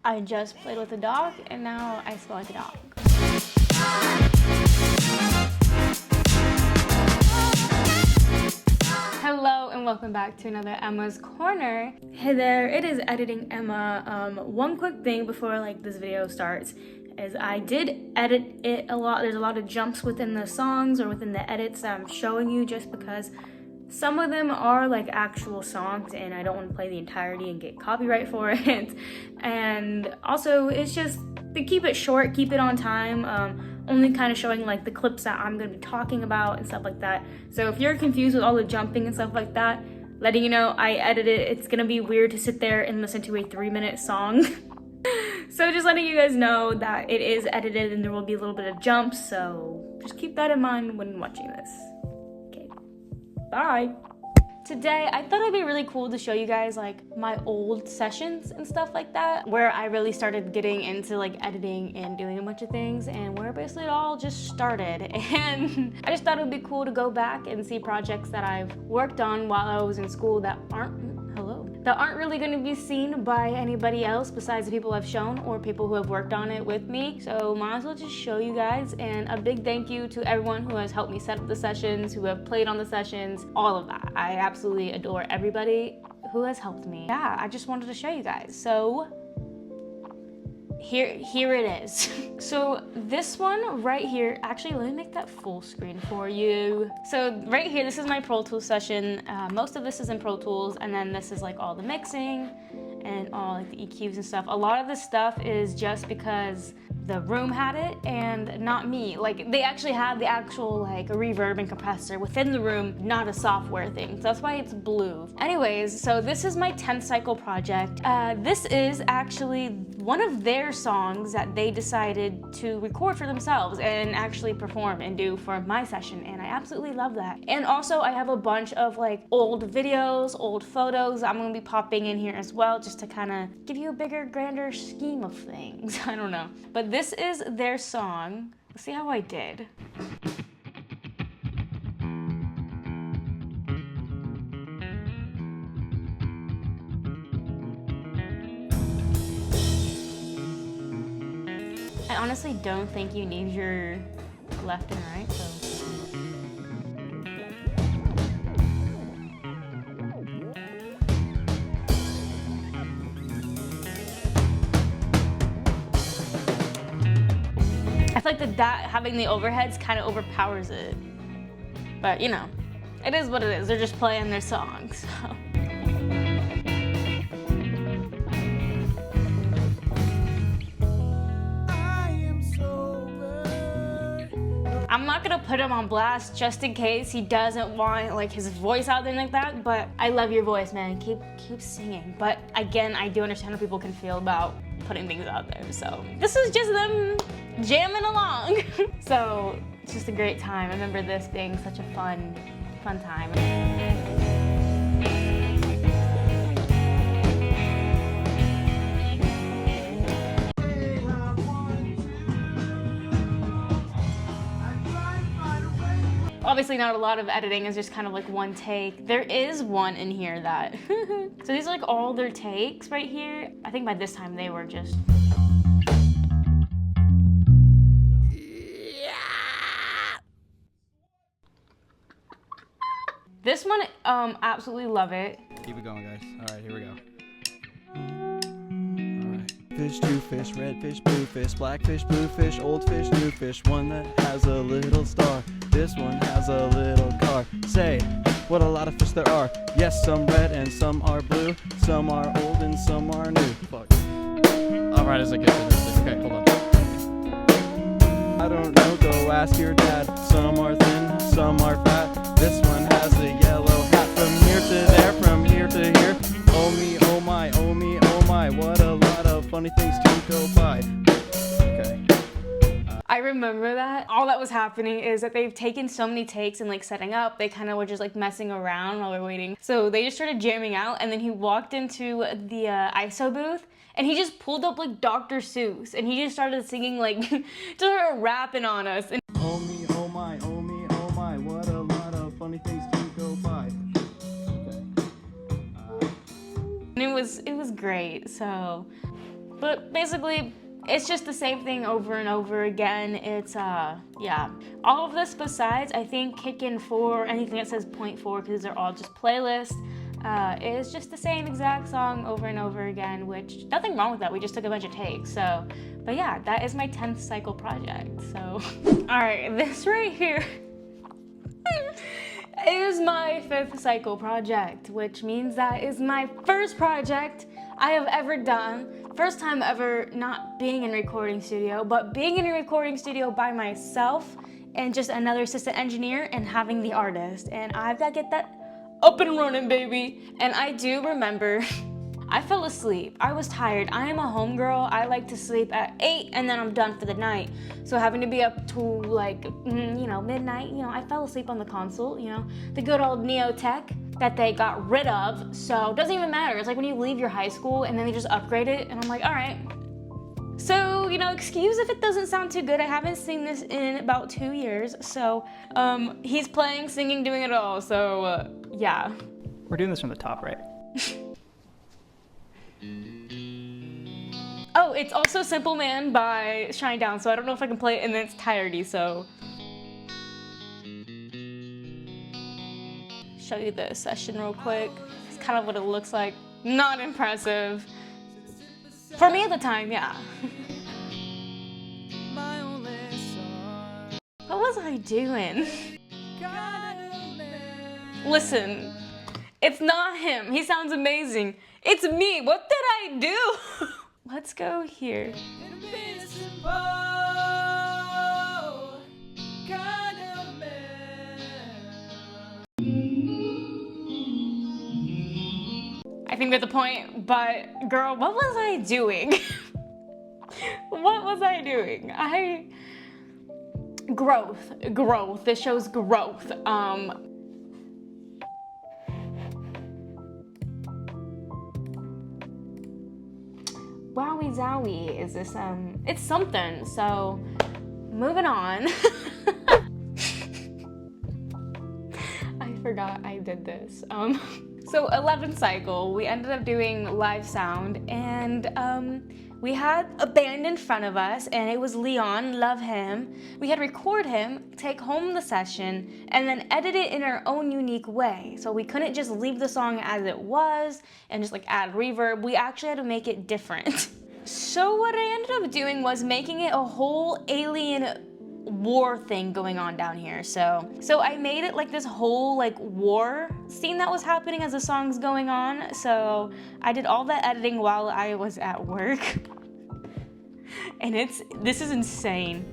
I just played with a dog and now I smell like a dog. Hello and welcome back to another Emma's Corner. Hey there, it is Editing Emma. One quick thing before this video starts is I did edit it a lot. There's a lot of jumps within the songs or within the edits that I'm showing you just because some of them are actual songs and I don't want to play the entirety and get copyright for it. And also it's just to keep it short, keep it on time, only kind of showing the clips that I'm going to be talking about and stuff like that. So if you're confused with all the jumping and stuff like that, letting you know I edited it. It's going to be weird to sit there and listen to a 3-minute song. So just letting you guys know that it is edited and there will be a little bit of jumps, so just keep that in mind when watching this. Okay, bye. Today, I thought it'd be really cool to show you guys my old sessions and stuff like that, where I really started getting into editing and doing a bunch of things, and where basically it all just started. And I just thought it would be cool to go back and see projects that I've worked on while I was in school that aren't really going to be seen by anybody else besides the people I've shown or people who have worked on it with me. So might as well just show you guys, and a big thank you to everyone who has helped me set up the sessions, who have played on the sessions, all of that. I absolutely adore everybody who has helped me. Yeah, I just wanted to show you guys. So here it is. So this one right here, actually let me make that full screen for you. So right here, this is my Pro Tools session. Most of this is in Pro Tools, and then this is all the mixing and all the EQs and stuff. A lot of this stuff is just because the room had it and not me. They actually had the actual a reverb and compressor within the room, not a software thing. So that's why it's blue. Anyways, so this is my 10th cycle project. This is actually one of their songs that they decided to record for themselves and actually perform and do for my session, and I absolutely love that. And also I have a bunch of old videos, old photos I'm gonna be popping in here as well, just to kind of give you a bigger, grander scheme of things. I don't know. But this is their song. Let's see how I did. I honestly don't think you need your left and right, so. I feel that having the overheads kind of overpowers it. But you know, it is what it is. They're just playing their song, so. I'm not gonna put him on blast just in case he doesn't want his voice out there like that, but I love your voice, man. Keep singing. But again, I do understand how people can feel about putting things out there. So this is just them jamming along. So it's just a great time. I remember this being such a fun time. Obviously not a lot of editing, is just kind of one take. There is one in here that, so these are all their takes right here. I think by this time they were just. This one, absolutely love it. Keep it going, guys. All right, here we go. Fish, two fish, red fish, blue fish, black fish, blue fish, old fish, new fish, one that has a little star. This one has a little car. Say, what a lot of fish there are. Yes, some red and some are blue. Some are old and some are new. Fuck. Alright, as I get to this. Okay, hold on. I don't know, go ask your dad. Some are thin, some are fat. This one has a yellow hat. From here to there, from here to here. Oh me, oh my, oh me, oh my. What a lot of funny things to go by. Okay. I remember that. All that was happening is that they've taken so many takes and setting up, they kind of were just messing around while we were waiting. So they just started jamming out, and then he walked into the ISO booth and he just pulled up Dr. Seuss and he just started singing just started rapping on us. And oh me, oh my, oh me, oh my, what a lot of funny things to go by. Okay. And it was great. So But basically, it's just the same thing over and over again. It's, yeah. All of this besides, I think, kick in 4, anything that says 0.4, because they're all just playlists, is just the same exact song over and over again, which, nothing wrong with that. We just took a bunch of takes, so. But yeah, that is my 10th cycle project, so. All right, this right here is my 5th cycle project, which means that is my first project I have ever done. First time ever not being in a recording studio, but being in a recording studio by myself and just another assistant engineer and having the artist. And I've got to get that up and running, baby. And I do remember I fell asleep. I was tired. I am a homegirl. I like to sleep at 8 and then I'm done for the night. So having to be up to like, you know, midnight, you know, I fell asleep on the console, you know, the good old Neo Tech that they got rid of. So it doesn't even matter. It's like when you leave your high school and then they just upgrade it and I'm like, all right. So, you know, excuse if it doesn't sound too good. I haven't seen this in about 2 years. So he's playing, singing, doing it all. So yeah. We're doing this from the top, right? Oh, it's also Simple Man by Shinedown, so I don't know if I can play it in its entirety, so. Show you the session real quick. It's kind of what it looks like. Not impressive. For me at the time, yeah. What was I doing? Listen, it's not him. He sounds amazing. It's me. What did I do? Let's go here. I think that's the point, but girl, what was I doing? What was I doing? Growth. This shows growth. Wowie zowie is this, it's something, so moving on. I forgot I did this. So 11th cycle, we ended up doing live sound and we had a band in front of us and it was Leon, love him. We had to record him, take home the session, and then edit it in our own unique way. So we couldn't just leave the song as it was and just like add reverb. We actually had to make it different. So what I ended up doing was making it a whole alien war thing going on down here. So I made it like this whole like war scene that was happening as the song's going on. So I did all that editing while I was at work. And this is insane.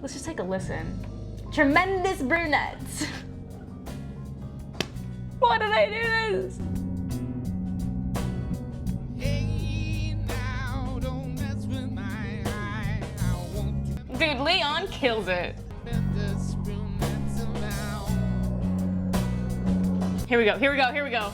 Let's just take a listen. Tremendous brunettes. Why did I do this? Dude, Leon kills it. Here we go.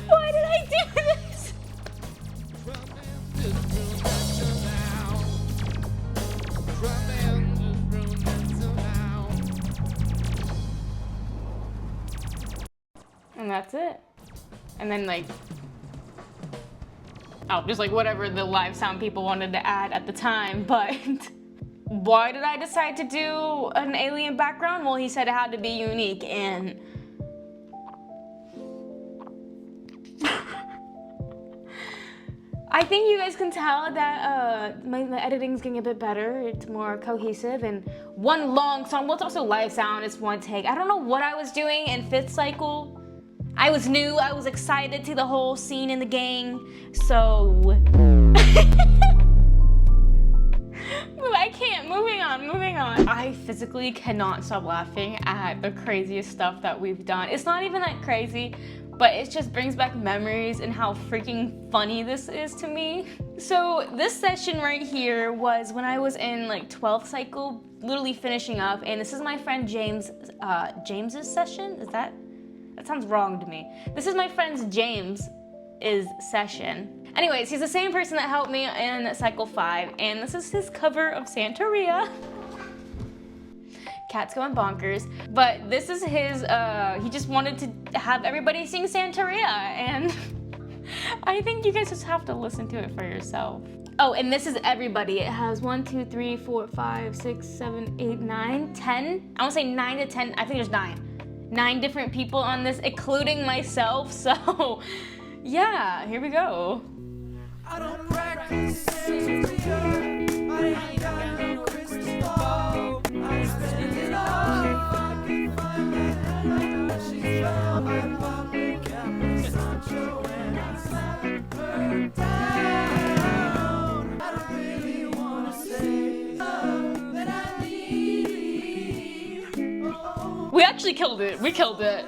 Why did I do this? And that's it. And then like, oh, just like whatever the live sound people wanted to add at the time, but why did I decide to do an alien background? Well, he said it had to be unique, and I think you guys can tell that my editing's getting a bit better. It's more cohesive and one long song. Well, it's also live sound, it's one take. I don't know what I was doing in 5th cycle. I was new, I was excited to the whole scene in the gang, so. I can't. Moving on, moving on. I physically cannot stop laughing at the craziest stuff that we've done. It's not even that crazy, but it just brings back memories and how freaking funny this is to me. So this session right here was when I was in like 12th cycle, literally finishing up, and this is my friend James's session. That sounds wrong to me. This is my friend James's session. Anyways, he's the same person that helped me in cycle 5, and this is his cover of Santeria. Cat's going bonkers. But this is his, he just wanted to have everybody sing Santeria, and I think you guys just have to listen to it for yourself. Oh, and this is everybody. It has 1, 2, 3, 4, 5, 6, 7, 8, 9, 10. I want to say 9 to 10. I think there's 9. 9 different people on this, including myself. So, yeah, here we go. I don't practice Santeria. I ain't got no crystal ball. I spend it all. I can find that and I she's wrong. I probably can't miss Sancho and I slap her down. I don't really wanna say that I need. Oh. We actually killed it. We killed it.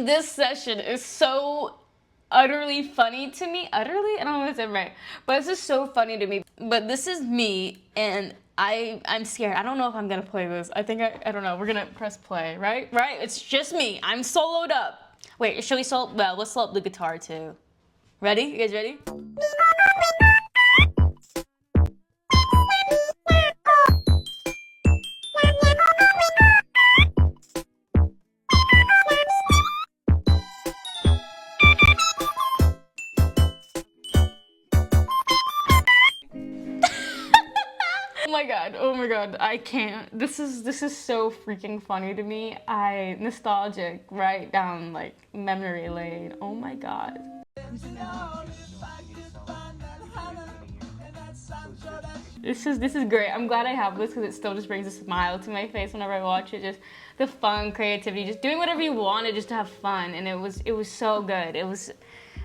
This session is so utterly funny to me. Utterly? I don't know if I said right. But this is so funny to me. But this is me, and I'm scared. I don't know if I'm gonna play this. I think I don't know. We're gonna press play, right? Right? It's just me. I'm soloed up. Wait, should we solo? Well, let's solo up the guitar too. Ready? You guys ready? Oh my god, I can't. This is so freaking funny to me. Nostalgic right down like memory lane. Oh my god. This is great. I'm glad I have this because it still just brings a smile to my face whenever I watch it. Just the fun, creativity, just doing whatever you wanted just to have fun, and it was so good. It was.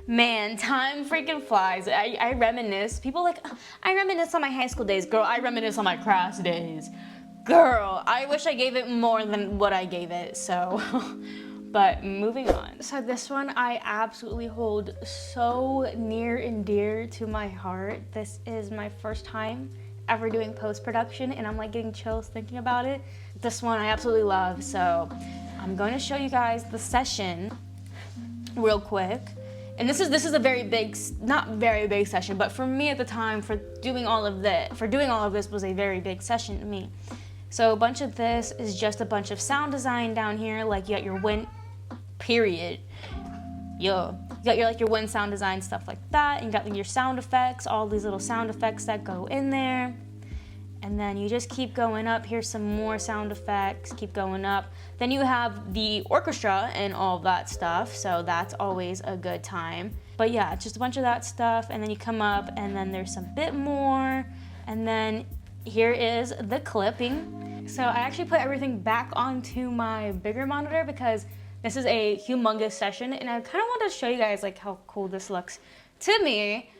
Man, time freaking flies. I reminisce. People like, I reminisce on my high school days. Girl, I reminisce on my class days. Girl, I wish I gave it more than what I gave it, so. But moving on. So this one I absolutely hold so near and dear to my heart. This is my first time ever doing post-production, and I'm like getting chills thinking about it. This one I absolutely love, so I'm going to show you guys the session real quick. And this is a very big, not very big session, but for me at the time, for doing all of this was a very big session to me. So a bunch of this is just a bunch of sound design down here, like you got your wind, period. Yo, you got your wind sound design, stuff like that, and you got your sound effects, all these little sound effects that go in there. And then you just keep going up. Here's some more sound effects, keep going up. Then you have the orchestra and all that stuff, so that's always a good time. But yeah, just a bunch of that stuff, and then you come up, and then there's some bit more, and then here is the clipping. So I actually put everything back onto my bigger monitor because this is a humongous session, and I kind of want to show you guys like how cool this looks to me.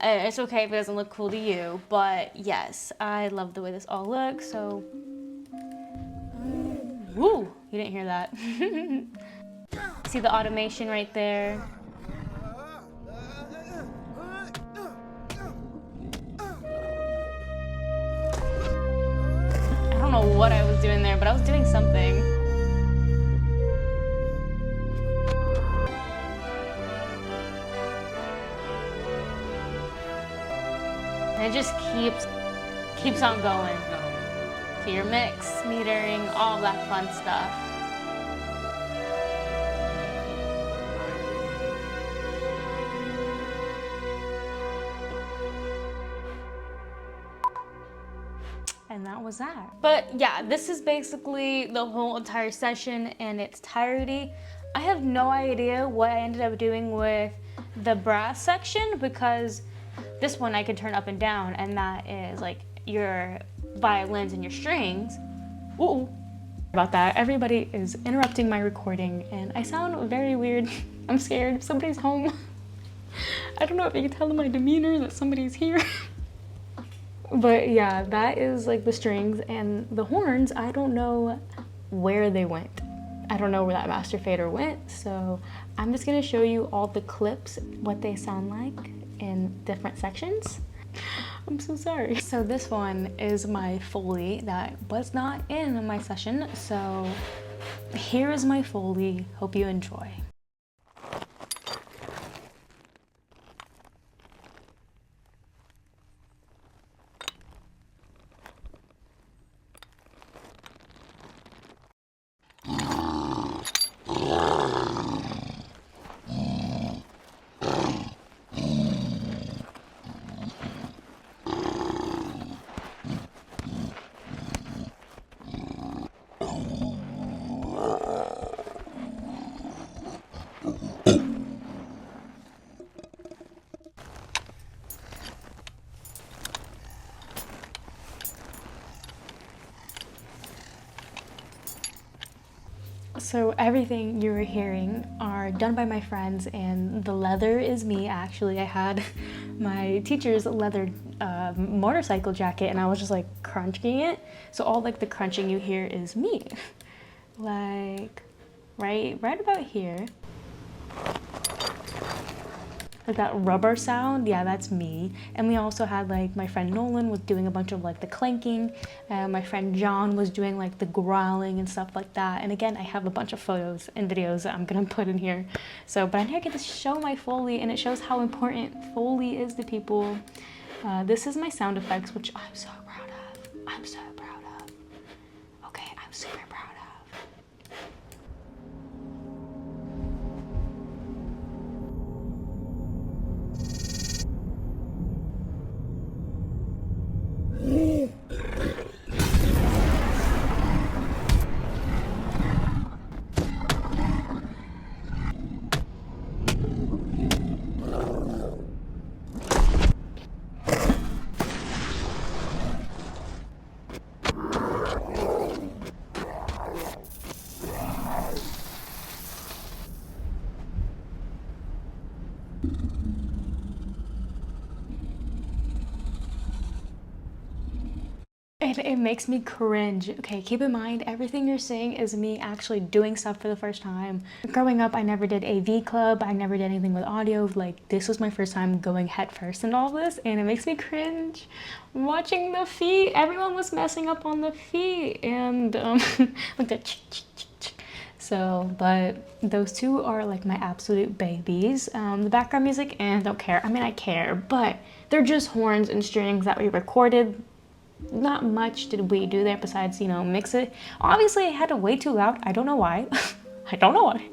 It's okay if it doesn't look cool to you, but yes, I love the way this all looks, so. Woo, you didn't hear that. See the automation right there? I don't know what I was doing there, but I was doing something. And it just keeps on going. To your mix, metering, all that fun stuff. And that was that. But yeah, this is basically the whole entire session in its entirety. I have no idea what I ended up doing with the brass section because this one I can turn up and down, and that is like your violins and your strings. Ooh. About that, everybody is interrupting my recording and I sound very weird. I'm scared, somebody's home. I don't know if you can tell in my demeanor that somebody's here. But yeah, that is like the strings, and the horns, I don't know where they went. I don't know where that master fader went, so I'm just gonna show you all the clips, what they sound like in different sections. I'm so sorry. So this one is my Foley that was not in my session, so here is my Foley. Hope you enjoy. So everything you were hearing are done by my friends, and the leather is me. Actually, I had my teacher's leather motorcycle jacket, and I was just like crunching it. So all like the crunching you hear is me, like right about here. Like that rubber sound, yeah, that's me. And we also had like my friend Nolan was doing a bunch of like the clanking, and my friend John was doing like the growling and stuff like that. And again, I have a bunch of photos and videos that I'm gonna put in here. So, but I'm here to show my Foley, and it shows how important Foley is to people. This is my sound effects, which I'm so proud of. I'm so proud of. Okay, I'm super proud of. It makes me cringe. Okay, keep in mind, everything you're saying is me actually doing stuff for the first time. Growing up, I never did AV club. I never did anything with audio. Like, this was my first time going head first in all this, and it makes me cringe. Watching the feet, everyone was messing up on the feet, and like the so, but those two are like my absolute babies. The background music, and don't care. I mean, I care, but they're just horns and strings that we recorded. Not much did we do there besides, you know, mix it. Obviously, I had it way too loud. I don't know why. I don't know why.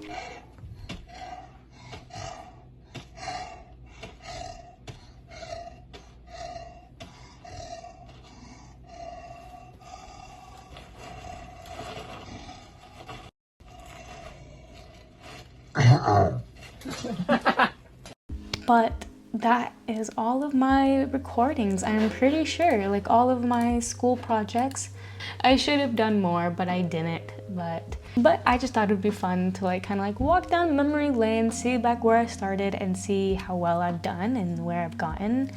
But that is all of my recordings. I'm pretty sure, like all of my school projects. I should have done more, but I didn't. But I just thought it would be fun to like kind of like walk down memory lane, see back where I started, and see how well I've done and where I've gotten.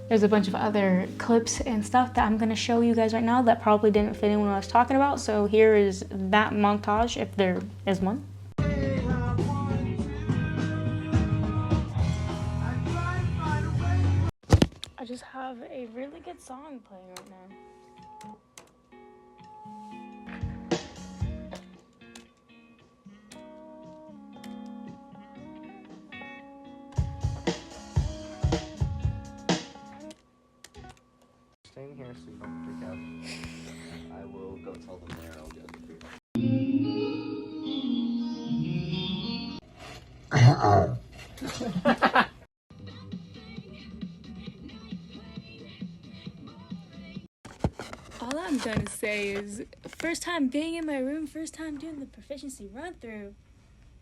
There's a bunch of other clips and stuff that I'm gonna show you guys right now that probably didn't fit in what I was talking about. So here is that montage, if there is one. I just have a really good song playing right now. Staying here so you don't freak out. I will go tell them there. I'll get the freak out. All I'm gonna say is, first time being in my room, first time doing the proficiency run through.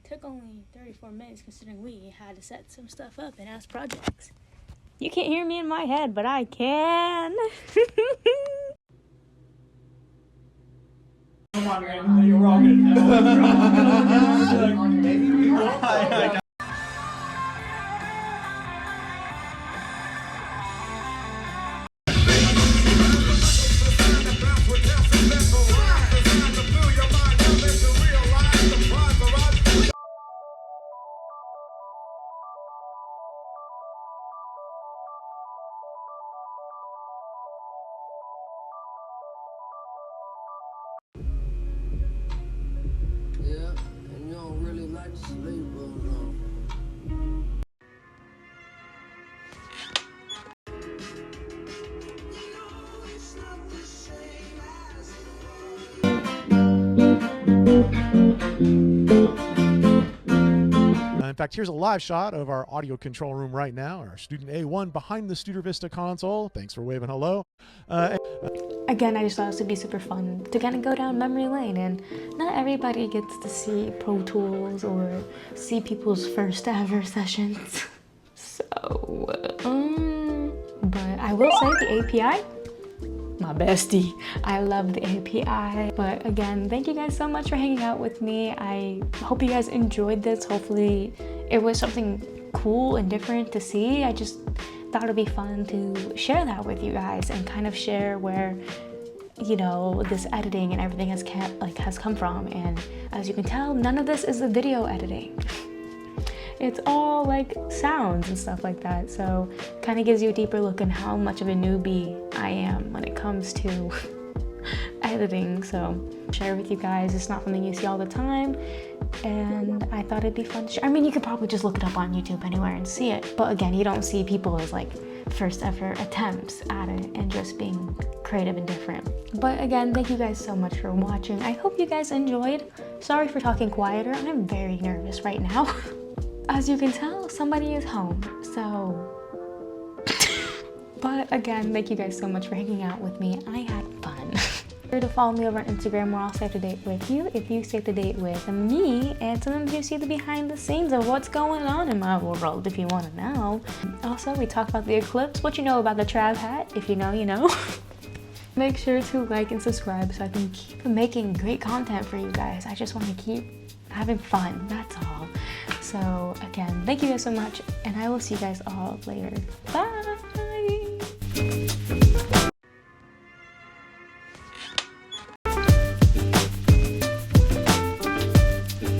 Took only 34 minutes considering we had to set some stuff up and ask projects. You can't hear me in my head, but I can. You're all good. In fact, here's a live shot of our audio control room right now. Our student A1 behind the Studer Vista console. Thanks for waving hello. Again, I just thought this would be super fun to kind of go down memory lane, and not everybody gets to see Pro Tools or see people's first ever sessions. So, but I will say the API, my bestie. I love the API. But again, thank you guys so much for hanging out with me. I hope you guys enjoyed this. Hopefully it was something cool and different to see. I just thought it'd be fun to share that with you guys and kind of share where, you know, this editing and everything has come from. And as you can tell, none of this is the video editing. It's all like sounds and stuff like that. So kind of gives you a deeper look at how much of a newbie I am when it comes to editing. So share with you guys. It's not something you see all the time, and I thought it'd be fun to share. I mean, you could probably just look it up on YouTube anywhere and see it, but again, you don't see people's like first ever attempts at it and just being creative and different. But again, thank you guys so much for watching. I hope you guys enjoyed. Sorry for talking quieter. I'm very nervous right now. As you can tell, somebody is home, so. But again, thank you guys so much for hanging out with me. I had fun. Be sure to follow me over on Instagram, where I'll stay up to date with you if you stay up to date with me, and sometimes you see the behind the scenes of what's going on in my world if you want to know. Also, we talk about the eclipse, what you know about the Trav hat. If you know, you know. Make sure to like and subscribe so I can keep making great content for you guys. I just want to keep having fun, that's all. So again, thank you guys so much, and I will see you guys all later. Bye!